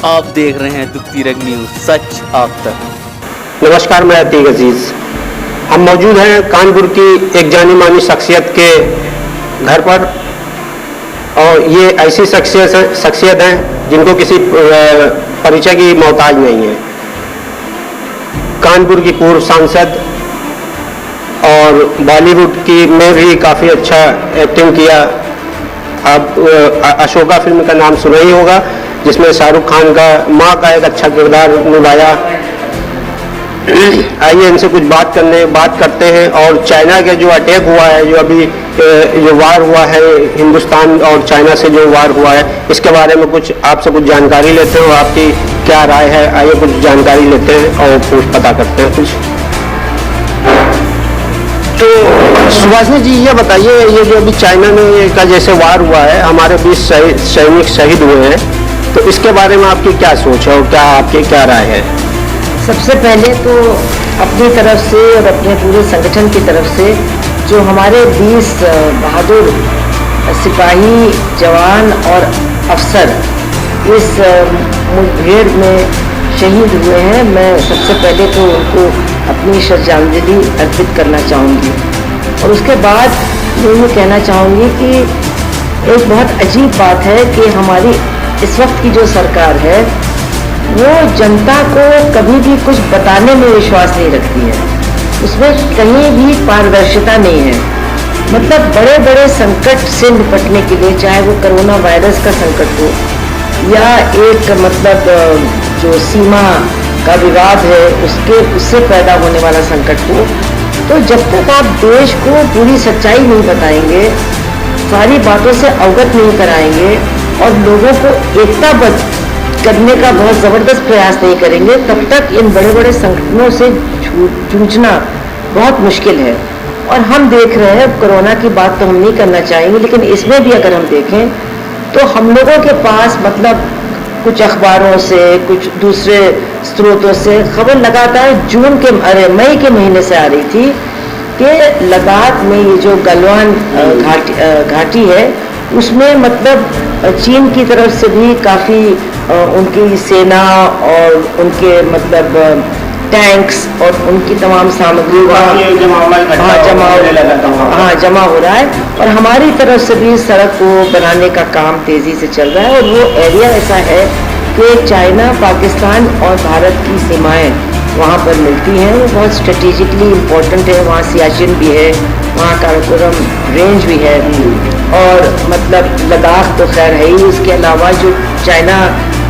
आप देख रहे हैं दुखती रंग न्यूज, सच आप तक। नमस्कार, मैं अतीक अजीज। हम मौजूद हैं कानपुर की एक जानी मानी शख्सियत के घर पर, और ये ऐसी शख्सियत हैं जिनको किसी परिचय की मोहताज नहीं है। कानपुर की पूर्व सांसद और बॉलीवुड की में भी काफ़ी अच्छा एक्टिंग किया। आप अशोका फिल्म का नाम सुना ही होगा, जिसमें शाहरुख खान का माँ का एक अच्छा किरदार निभाया। आइए इनसे कुछ बात करते हैं। और चाइना के जो अटैक हुआ है, जो अभी जो वार हुआ है, हिंदुस्तान और चाइना से जो वार हुआ है, इसके बारे में कुछ आपसे कुछ जानकारी लेते हैं और आपकी क्या राय है। आइए कुछ जानकारी लेते हैं और कुछ पता करते हैं कुछ। तो सुभाषनी जी, ये बताइए, ये जो अभी चाइना में का जैसे वार हुआ है, हमारे 20 सैनिक शहीद हुए हैं, तो इसके बारे में आपकी क्या सोच है और क्या आपकी क्या राय है? सबसे पहले तो अपनी तरफ से और अपने पूरे संगठन की तरफ से जो हमारे 20 बहादुर सिपाही, जवान और अफसर इस मुठभेड़ में शहीद हुए हैं, मैं सबसे पहले तो उनको अपनी श्रद्धांजलि अर्पित करना चाहूँगी। और उसके बाद मैं ये कहना चाहूँगी कि एक बहुत अजीब बात है कि हमारी इस वक्त की जो सरकार है वो जनता को कभी भी कुछ बताने में विश्वास नहीं रखती है। उसमें कहीं भी पारदर्शिता नहीं है। मतलब बड़े बड़े संकट से निपटने के लिए, चाहे वो कोरोना वायरस का संकट हो या एक मतलब जो सीमा का विवाद है उससे पैदा होने वाला संकट हो, तो जब तक आप देश को पूरी सच्चाई नहीं बताएंगे, सारी बातों से अवगत नहीं कराएंगे और लोगों को एकताबद्ध करने का बहुत ज़बरदस्त प्रयास नहीं करेंगे, तब तक इन बड़े बड़े संकटों से जूझना बहुत मुश्किल है। और हम देख रहे हैं, कोरोना की बात तो हम नहीं करना चाहेंगे, लेकिन इसमें भी अगर हम देखें तो हम लोगों के पास मतलब कुछ अखबारों से, कुछ दूसरे स्रोतों से खबर लगातार मई के महीने से आ रही थी कि लद्दाख में ये जो गलवान घाटी है, उसमें मतलब चीन की तरफ से भी काफ़ी उनकी सेना और उनके मतलब टैंक्स और उनकी तमाम सामग्री जमा हो रहा है। और हमारी तरफ से भी सड़क को बनाने का काम तेज़ी से चल रहा है। और वो एरिया ऐसा है कि चाइना, पाकिस्तान और भारत की सीमाएं वहाँ पर मिलती हैं। वो बहुत स्ट्रेटेजिकली इम्पोर्टेंट है। वहाँ सियाचिन भी है, वहाँ काराकोरम रेंज भी है, और मतलब लद्दाख तो खैर है ही। उसके अलावा जो चाइना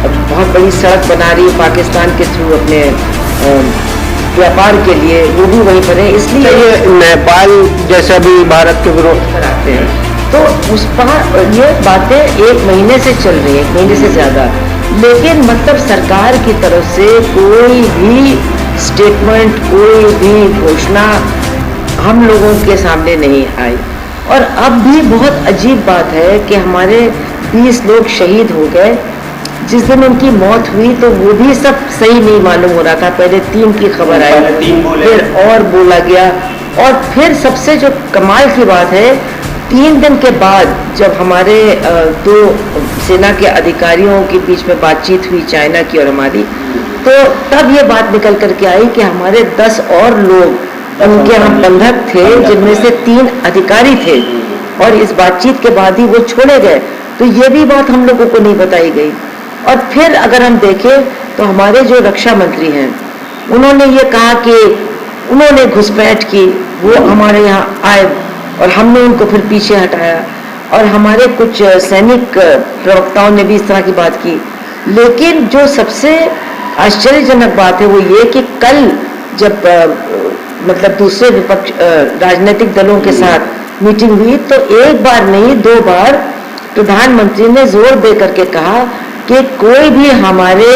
बहुत बड़ी सड़क बना रही है पाकिस्तान के थ्रू अपने व्यापार के लिए, वो भी वहीं पर है। इसलिए नेपाल जैसे भी भारत के विरोध पर आते हैं, तो उस पर ये बातें 1 महीने से चल रही है, 1 महीने से ज़्यादा। लेकिन मतलब सरकार की तरफ से कोई भी स्टेटमेंट, कोई भी घोषणा हम लोगों के सामने नहीं आई। और अब भी बहुत अजीब बात है कि हमारे 20 लोग शहीद हो गए। जिस दिन उनकी मौत हुई तो वो भी सब सही नहीं मालूम हो रहा था। पहले 3 की खबर आई, फिर और बोला गया, और फिर सबसे जो कमाल की बात है, 3 दिन के बाद जब हमारे 2 सेना के अधिकारियों के बीच में बातचीत हुई, चाइना की और हमारी, तो तब ये बात निकल करके आई कि हमारे 10 और लोग उनके यहाँ बंधक थे, जिनमें से 3 अधिकारी थे, और इस बातचीत के बाद ही वो छोड़े गए। तो ये भी बात हम लोगों को नहीं बताई गई। और फिर अगर हम देखें तो हमारे जो रक्षा मंत्री हैं, उन्होंने ये कहा कि उन्होंने घुसपैठ की, वो हमारे यहाँ आए और हमने उनको फिर पीछे हटाया। और हमारे कुछ सैनिक प्रवक्ताओं ने भी इस तरह की बात की। लेकिन जो सबसे आश्चर्यजनक बात है वो ये कि कल जब मतलब दूसरे विपक्ष राजनीतिक दलों के साथ मीटिंग हुई, तो 1 बार नहीं 2 बार प्रधानमंत्री ने जोर दे करके कहा कि कोई भी हमारे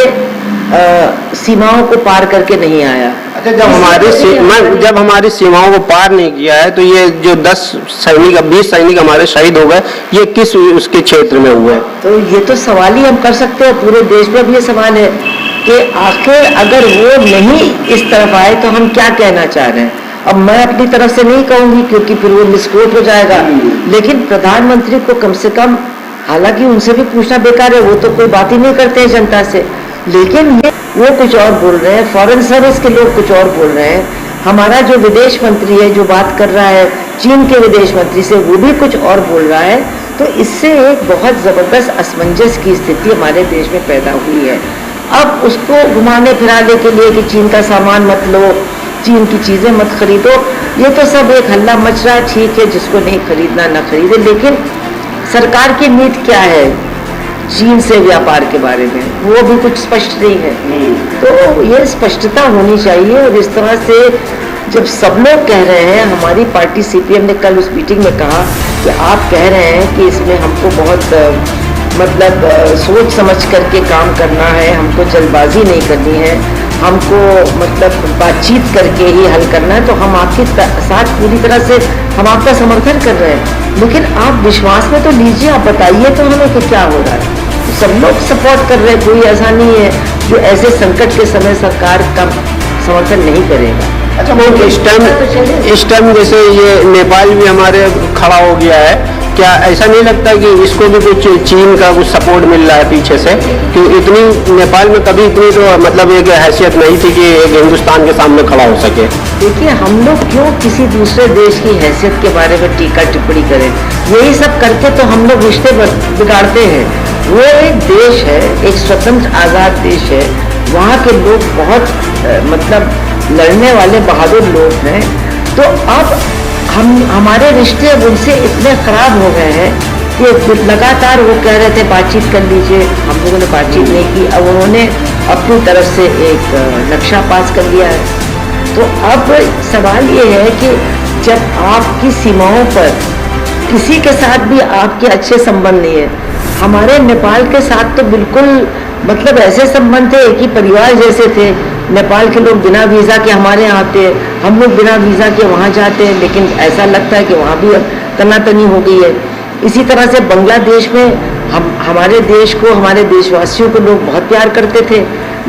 सीमाओं को पार करके नहीं आया। अच्छा, जब हमारी सीमाओं को पार नहीं किया है, तो ये जो 20 सैनिक हमारे शहीद हो गए, ये किस उसके क्षेत्र में हुए? तो ये तो सवाल ही हम कर सकते हैं। पूरे देश में भी ये सवाल है कि आखिर अगर वो नहीं इस तरफ आए तो हम क्या कहना चाह रहे हैं। अब मैं अपनी तरफ से नहीं कहूँगी क्योंकि फिर वो मिसकोट हो जाएगा, लेकिन प्रधानमंत्री को कम से कम, हालांकि उनसे भी पूछना बेकार है, वो तो कोई बात ही नहीं करते हैं जनता से, लेकिन ये वो कुछ और बोल रहे हैं, फॉरेन सर्विस के लोग कुछ और बोल रहे हैं, हमारा जो विदेश मंत्री है जो बात कर रहा है चीन के विदेश मंत्री से, वो भी कुछ और बोल रहा है। तो इससे एक बहुत ज़बरदस्त असमंजस की स्थिति हमारे देश में पैदा हुई है। अब उसको घुमाने फिराने के लिए कि चीन का सामान मत लो, चीन की चीज़ें मत खरीदो, ये तो सब एक हल्ला मच रहा है। ठीक है, जिसको नहीं खरीदना ना खरीदे, लेकिन सरकार की नीति क्या है चीन से व्यापार के बारे में, वो भी कुछ स्पष्ट नहीं है। तो ये स्पष्टता होनी चाहिए। और इस तरह से जब सब लोग कह रहे हैं, हमारी पार्टी सीपीएम ने कल उस मीटिंग में कहा कि आप कह रहे हैं कि इसमें हमको बहुत सोच समझ करके काम करना है, हमको जल्दबाजी नहीं करनी है, हमको बातचीत करके ही हल करना है, तो हम आपके साथ पूरी तरह से हम आपका समर्थन कर रहे हैं। लेकिन आप विश्वास में तो लीजिए, आप बताइए तो हमें कि क्या हो रहा है। सब लोग सपोर्ट कर रहे हैं, कोई ऐसा नहीं है जो ऐसे संकट के समय सरकार का समर्थन नहीं करेगा। अच्छा, वो इस टाइम जैसे ये नेपाल भी हमारे खड़ा हो गया है, क्या ऐसा नहीं लगता कि इसको भी कुछ चीन का कुछ सपोर्ट मिल रहा है पीछे से? कि इतनी नेपाल में कभी इतनी तो एक हैसियत नहीं थी कि एक हिंदुस्तान के सामने खड़ा हो सके। देखिए, हम लोग क्यों किसी दूसरे देश की हैसियत के बारे में टीका टिप्पणी करें? यही सब करके तो हम लोग रिश्ते बिगाड़ते हैं। वो एक देश है, एक स्वतंत्र आज़ाद देश है, वहाँ के लोग बहुत लड़ने वाले बहादुर लोग हैं। तो अब हमारे रिश्ते उनसे इतने खराब हो गए हैं कि लगातार वो कह रहे थे बातचीत कर लीजिए, हम लोगों ने बातचीत नहीं की। अब उन्होंने अपनी तरफ से एक नक्शा पास कर लिया है। तो अब सवाल ये है कि जब आपकी सीमाओं पर किसी के साथ भी आपके अच्छे संबंध नहीं है, हमारे नेपाल के साथ तो बिल्कुल ऐसे संबंध थे, एक ही परिवार जैसे थे। नेपाल के लोग बिना वीज़ा के हमारे यहाँ आते हैं, हम लोग बिना वीज़ा के वहाँ जाते हैं, लेकिन ऐसा लगता है कि वहाँ भी अब तनातनी हो गई है। इसी तरह से बांग्लादेश में हमारे देश को, हमारे देशवासियों को लोग बहुत प्यार करते थे,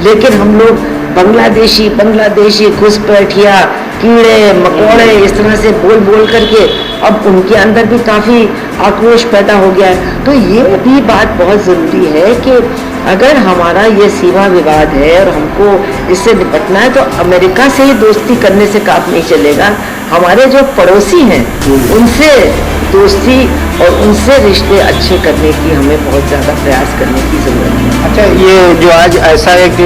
लेकिन हम लोग बांग्लादेशी घुसपैठिया, कीड़े मकोड़े इस तरह से बोल बोल करके अब उनके अंदर भी काफ़ी आक्रोश पैदा हो गया है। तो ये भी बात बहुत ज़रूरी है कि अगर हमारा ये सीमा विवाद है और हमको इससे निपटना है, तो अमेरिका से ही दोस्ती करने से काम नहीं चलेगा। हमारे जो पड़ोसी हैं उनसे दोस्ती और उनसे रिश्ते अच्छे करने की हमें बहुत ज़्यादा प्रयास करने की ज़रूरत है। अच्छा, ये जो आज ऐसा एक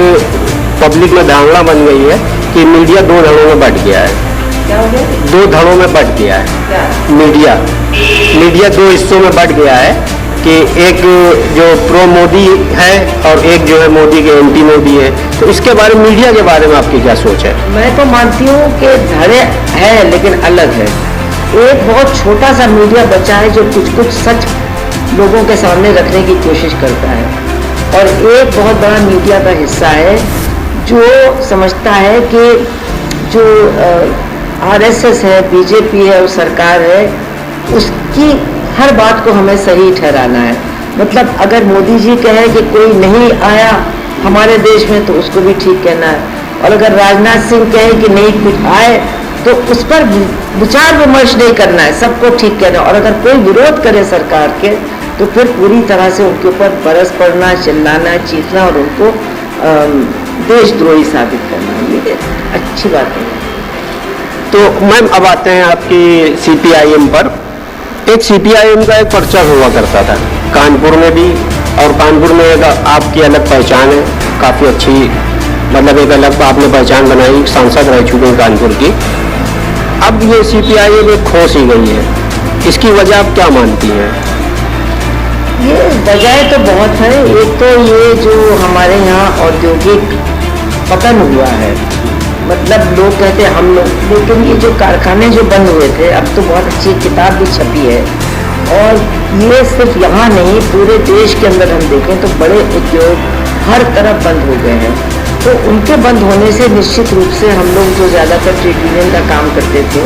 पब्लिक में धारणा बन गई है कि मीडिया दो धड़ों में बट गया है। क्या हो गया? दो धड़ों में बट गया है। क्या? मीडिया दो हिस्सों में बट गया है कि एक जो प्रो मोदी है और एक जो है मोदी के एंटी मोदी है। तो इसके बारे में, मीडिया के बारे में आपकी क्या सोच है? मैं तो मानती हूँ कि धड़े हैं लेकिन अलग है। एक बहुत छोटा सा मीडिया बचा है जो कुछ सच लोगों के सामने रखने की कोशिश करता है, और एक बहुत बड़ा मीडिया का हिस्सा है जो समझता है कि जो आरएसएस है, बीजेपी है और सरकार है, उसकी हर बात को हमें सही ठहराना है। अगर मोदी जी कहे कि कोई नहीं आया हमारे देश में तो उसको भी ठीक कहना है, और अगर राजनाथ सिंह कहे कि नहीं कुछ आए तो उस पर विचार विमर्श नहीं करना है, सबको ठीक कहना है। और अगर कोई विरोध करे सरकार के तो फिर पूरी तरह से उनके ऊपर बरस पड़ना, चिल्लाना, चीखना और उनको देशद्रोही साबित करना, ये अच्छी बात है। तो मैम, अब आते हैं आपकी सीपीआईएम पर। एक सीपीआईएम का एक पर्चा हुआ करता था कानपुर में भी, और कानपुर में एक आपकी अलग पहचान है, काफ़ी अच्छी, एक अलग आपने पहचान बनाई, सांसद रह चुके हैं कानपुर की। अब ये सीपीआईएम एक खो सी गई है, इसकी वजह आप क्या मानती हैं? ये वजह तो बहुत है। एक तो ये जो हमारे यहाँ औद्योगिक पतन हुआ है, लोग कहते हैं हम लोग, लेकिन ये जो कारखाने जो बंद हुए थे, अब तो बहुत अच्छी किताब भी छपी है, और ये सिर्फ यहाँ नहीं पूरे देश के अंदर हम देखें तो बड़े उद्योग हर तरफ बंद हो गए हैं। तो उनके बंद होने से निश्चित रूप से हम लोग जो ज़्यादातर ट्रेड यूनियन का काम करते थे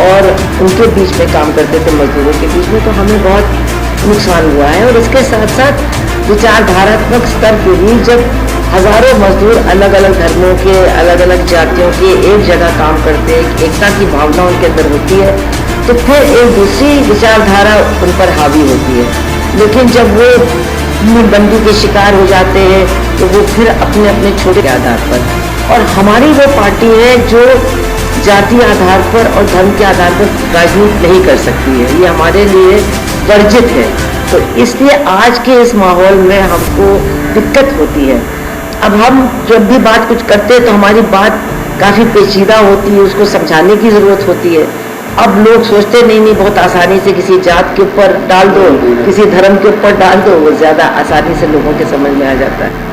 और उनके बीच में काम करते थे, मजदूरों के बीच में, तो हमें बहुत नुकसान हुआ है। और इसके साथ साथ विचारधारात्मक स्तर पर भी जब हजारों मजदूर अलग अलग धर्मों के, अलग अलग जातियों के एक जगह काम करते हैं, एकता की भावना उनके अंदर होती है, तो फिर एक दूसरी विचारधारा उन पर हावी होती है। लेकिन जब वो बंदी के शिकार हो जाते हैं, तो वो फिर अपने अपने छोटे आधार पर, और हमारी वो पार्टी है जो जाति आधार पर और धर्म के आधार पर राजनीति नहीं कर सकती है, ये हमारे लिए वर्जित है। तो इसलिए आज के इस माहौल में हमको दिक्कत होती है। अब हम जब भी बात कुछ करते हैं तो हमारी बात काफ़ी पेचीदा होती है, उसको समझाने की ज़रूरत होती है। अब लोग सोचते नहीं बहुत आसानी से किसी जात के ऊपर डाल दो, किसी धर्म के ऊपर डाल दो, वो ज़्यादा आसानी से लोगों के समझ में आ जाता है।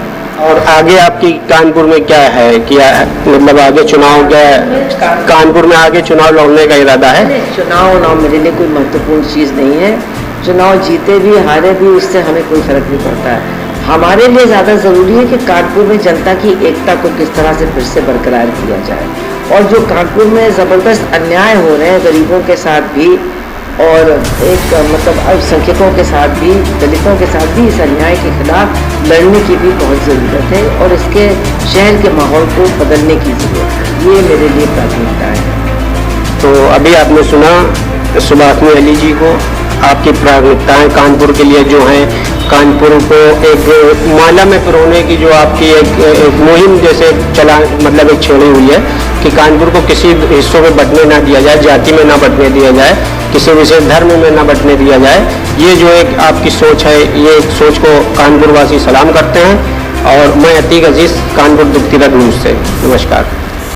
और आगे आपकी कानपुर में क्या है, क्या मतलब आगे चुनाव, क्या कानपुर में आगे चुनाव लड़ने का इरादा है? चुनाव मेरे लिए कोई महत्वपूर्ण चीज़ नहीं है। चुनाव जीते भी हारे भी उससे हमें कोई फर्क नहीं पड़ता है। हमारे लिए ज़्यादा ज़रूरी है कि कानपुर में जनता की एकता को किस तरह से फिर से बरकरार किया जाए, और जो कानपुर में ज़बरदस्त अन्याय हो रहे हैं गरीबों के साथ भी, और एक मतलब अल्पसंख्यकों के साथ भी, दलितों के साथ भी, इस अन्याय के खिलाफ लड़ने की भी बहुत ज़रूरत है, और इसके शहर के माहौल को बदलने की ज़रूरत है। ये मेरे लिए प्राथमिकता है। तो अभी आपने सुना सुभाषनी अली जी को, आपकी प्राथमिकताएं कानपुर के लिए जो हैं, कानपुर को एक माला में पिरोने की जो आपकी एक मुहिम जैसे चला, मतलब एक छेड़ी हुई है कि कानपुर को किसी हिस्सों में बंटने ना दिया जाए, जाति में ना बंटने दिया जाए, किसी विशेष धर्म में ना बंटने दिया जाए। ये जो एक आपकी सोच है, ये एक सोच को कानपुर वासी सलाम करते हैं। और मैं अतीक अजीज़, कानपुर दुखतीरथ न्यूज़ से, नमस्कार।